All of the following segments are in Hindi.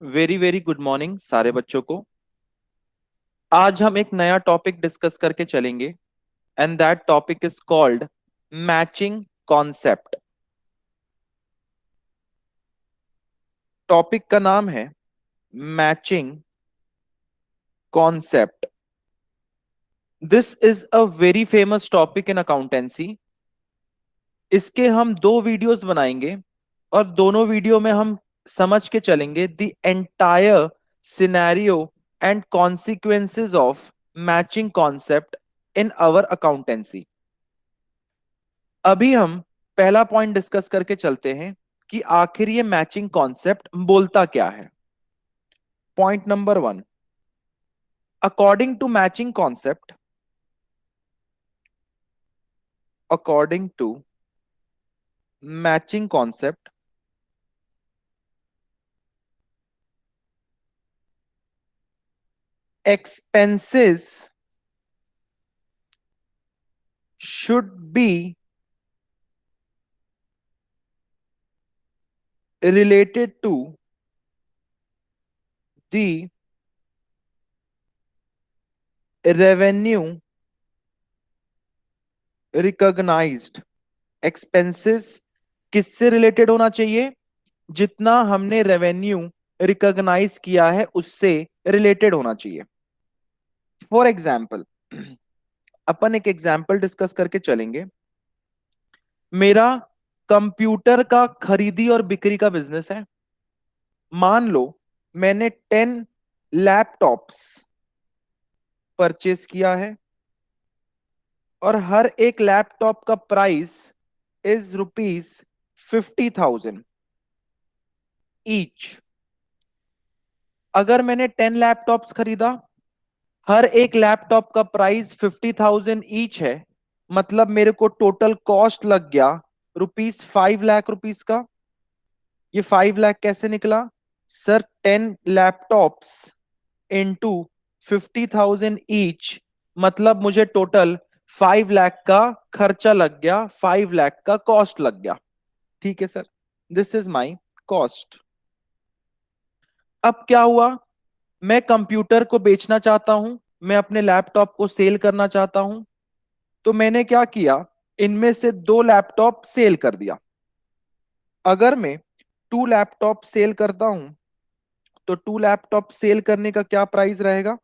वेरी वेरी गुड मॉर्निंग सारे बच्चों को। आज हम एक नया टॉपिक डिस्कस करके चलेंगे and that topic is called matching concept. Topic का नाम है matching concept. This is a very famous topic in accountancy. इसके हम दो वीडियोस बनाएंगे और दोनों वीडियो में हम समझ के चलेंगे the entire scenario and consequences of matching concept in our accountancy. अभी हम पहला पॉइंट डिस्कस करके चलते हैं कि आखिर ये मैचिंग कॉन्सेप्ट बोलता क्या है। Point number one, according to matching concept, according to matching concept, expenses should be related to the revenue recognized। Expenses किससे रिलेटेड होना चाहिए? जितना हमने रेवेन्यू रिकॉग्नाइज किया है उससे रिलेटेड होना चाहिए। फॉर एग्जाम्पल, अपन एक एग्जाम्पल डिस्कस करके चलेंगे। मेरा कंप्यूटर का खरीदी और बिक्री का बिजनेस है। मान लो मैंने 10 लैपटॉप्स परचेस किया है और हर एक लैपटॉप का प्राइस इज ₹50,000 ईच। अगर मैंने 10 लैपटॉप्स खरीदा, हर एक लैपटॉप का प्राइस 50,000 ईच है, मतलब मेरे को टोटल कॉस्ट लग गया ₹5 लाख का। ये 5 लाख कैसे निकला सर? 10 लैपटॉप्स इंटू 50,000 ईच, मतलब मुझे टोटल 5 लाख का खर्चा लग गया, 5 लाख का कॉस्ट लग गया। ठीक है sir, this is my cost. अब क्या हुआ, मैं कंप्यूटर को बेचना चाहता हूं, मैं अपने लैपटॉप को सेल करना चाहता हूं। तो मैंने क्या किया, इनमें से 2 लैपटॉप सेल कर दिया। अगर मैं 2 लैपटॉप सेल करता हूं तो 2 लैपटॉप सेल करने का क्या प्राइस रहेगा?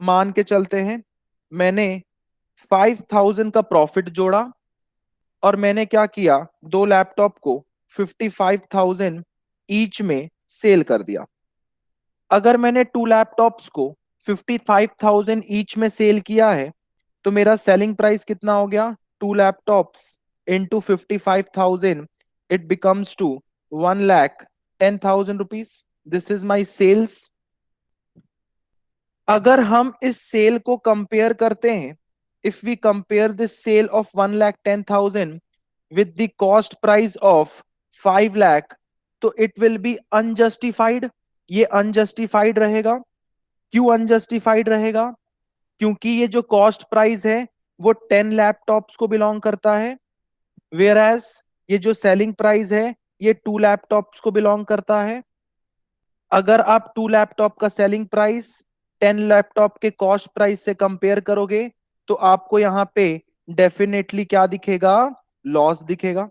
मान के चलते हैं मैंने 5,000 का प्रॉफिट जोड़ा और मैंने क्या किया, 2 लैपटॉप को 55,000 ईच में सेल कर दिया। अगर मैंने 2 लैपटॉप्स को 55,000 ईच में सेल किया है तो मेरा सेलिंग प्राइस कितना हो गया? 2 laptops into 55,000, it becomes to 1,10,000 rupees. This is my sales. अगर हम इस सेल को कंपेयर करते हैं, if we compare this sale of 1,10,000 with the cost price of 5 lakh, तो इट विल बी अनजस्टिफाइड। ये अनजस्टिफाइड रहेगा। क्यों अनजस्टिफाइड रहेगा? क्योंकि ये जो कॉस्ट प्राइस है वो 10 लैपटॉप्स को बिलोंग करता है, वेयर एज ये जो सेलिंग प्राइस है ये 2 लैपटॉप्स को बिलोंग करता है। अगर आप 2 लैपटॉप का सेलिंग प्राइस 10 लैपटॉप के कॉस्ट प्राइस से कंपेयर करोगे तो आपको यहां पे डेफिनेटली क्या दिखेगा? लॉस दिखेगा।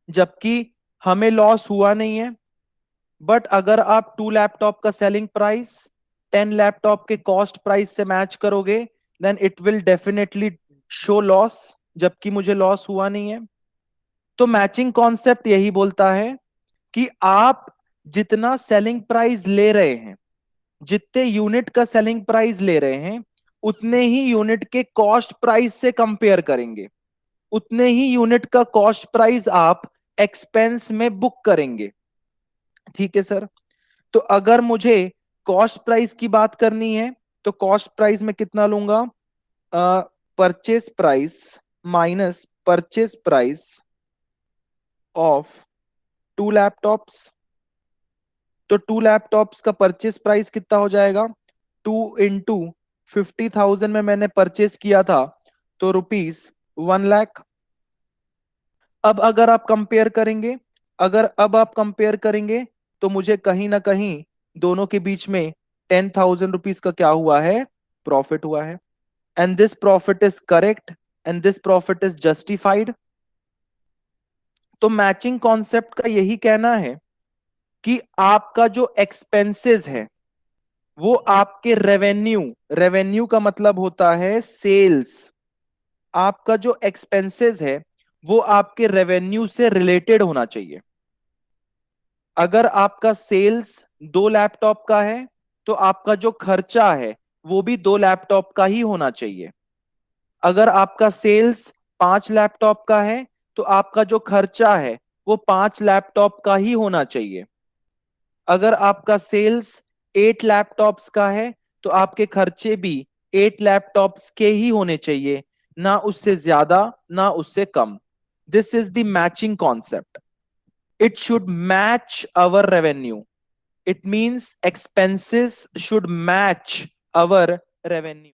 जबकि हमें लॉस हुआ नहीं है। बट अगर आप 2 लैपटॉप का सेलिंग प्राइस 10 लैपटॉप के कॉस्ट प्राइस से मैच करोगे then it will definitely show loss, जबकि मुझे लॉस हुआ नहीं है। तो मैचिंग कॉन्सेप्ट यही बोलता है कि आप जितना सेलिंग प्राइस ले रहे हैं, जितने यूनिट का सेलिंग प्राइस ले रहे हैं, उतने ही यूनिट के कॉस्ट प्राइस से कंपेयर करेंगे, उतने ही यूनिट का कॉस्ट प्राइस आप एक्सपेंस में बुक करेंगे। ठीक है सर। तो अगर मुझे कॉस्ट प्राइस की बात करनी है तो कॉस्ट प्राइस में कितना लूंगा? Purchase price minus purchase price of 2 laptops. तो 2 लैपटॉप्स का परचेस प्राइस कितना हो जाएगा? 2 इंटू 50,000 में मैंने परचेस किया था तो ₹1 लाख। अब अगर आप कंपेयर करेंगे, अगर अब आप कंपेयर करेंगे तो मुझे कहीं ना कहीं दोनों के बीच में 10,000 रुपीज का क्या हुआ है, प्रॉफिट हुआ है. And this profit is correct and this profit is justified. तो मैचिंग कॉन्सेप्ट का यही कहना है कि आपका जो एक्सपेंसेस है वो आपके रेवेन्यू, रेवेन्यू का मतलब होता है सेल्स, आपका जो एक्सपेंसेस है वो आपके रेवेन्यू से रिलेटेड होना चाहिए. अगर आपका सेल्स 2 लैपटॉप का है तो आपका जो खर्चा है वो भी 2 लैपटॉप का ही होना चाहिए. अगर आपका सेल्स 5 लैपटॉप का है तो आपका जो खर्चा है वो 5 लैपटॉप का ही होना चाहिए. अगर आपका सेल्स 8 लैपटॉप्स का है तो आपके खर्चे भी 8 लैपटॉप्स के ही होने चाहिए, ना उससे ज्यादा ना उससे कम. This is the matching concept. It should match our revenue. It means expenses should match our revenue.